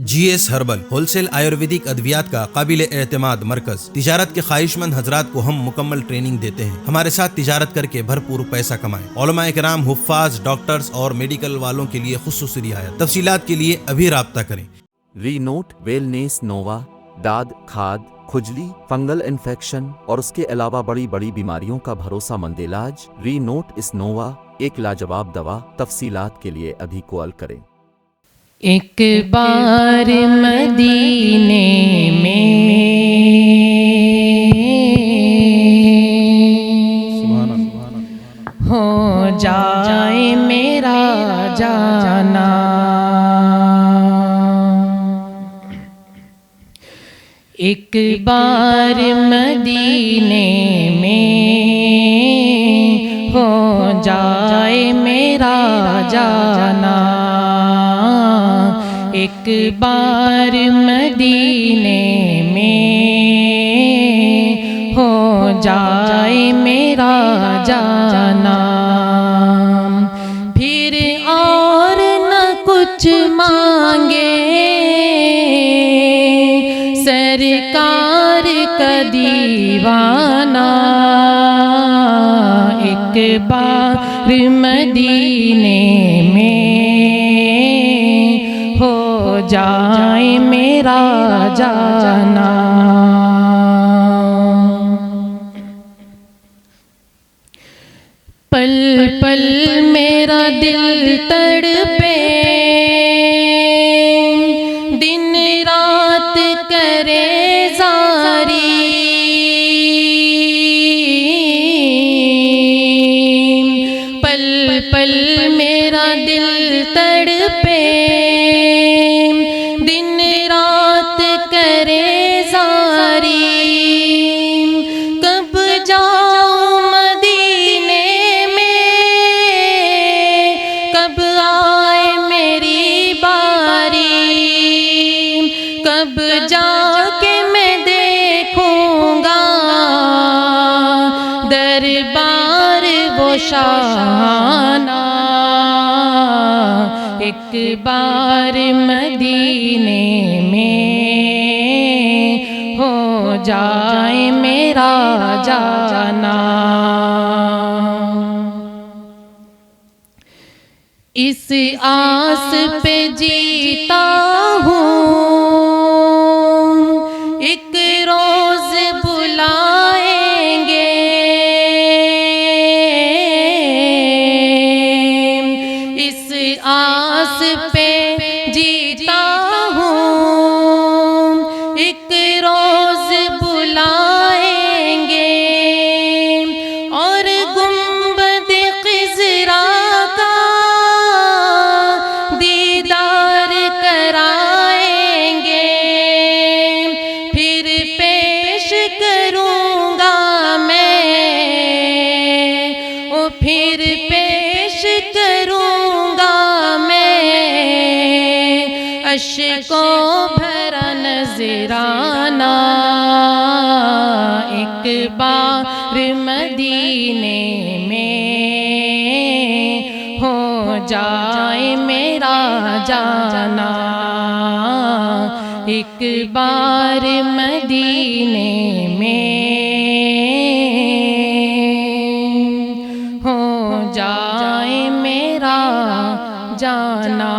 GS herbal wholesale Ayurvedic अद्वियात का काबिल एतमाद मरकज। तिजारत के ख्वाहिशमंद हजरात को हम मुकम्मल ट्रेनिंग देते हैं। हमारे साथ तिजारत करके भरपूर पैसा कमाएं। उलमाए किराम, हुफ्फाज, डॉक्टर्स और मेडिकल वालों के लिए खुसूसी रियायत। तफसीलात के लिए अभी राब्ता करें। रीनोट वेलनेस नोवा दाद, खाद, खुजली, फंगल इन्फेक्शन और उसके अलावा बड़ी बड़ी बीमारियों का भरोसामंद इलाज। रीनोट इस नोवा एक लाजवाब दवा। तफसीलात के लिए अभी कॉल करें। एक बार मदीने में हो जाए मेरा जाना, एक बार मदीने में हो जाए मेरा जाना, एक बार मदीने में हो जाए मेरा जाना, फिर और न कुछ मांगे सरकार का दीवाना, एक बार मदीने में हो जाए मेरा जाना। पल पल मेरा दिल तड़पे, दिन रात करे ज़ारी, पल पल मेरा दिल तड़पे, दिन रात करे ज़ारी, कब जाऊं मदीने में, कब आए मेरी बारी, कब जाके मैं देखूंगा दरबार वो शाना, एक बार मदीने में हो जाए मेरा जाना। इस आस पे जीता हूँ, एक रोज बुलाएंगे, इस आस पे जीता हूँ, एक रोज बुलाएंगे, और गुंबद ख़िज़रा का दीदार कराएंगे, फिर पेश करूँगा मैं, ओ फिर पेश करूँगा मैं, अश्कों भरा नज़राना, एक बार मदीने में हो जाए मेरा जाना, एक बार मदीने में हो जाए मेरा जाना।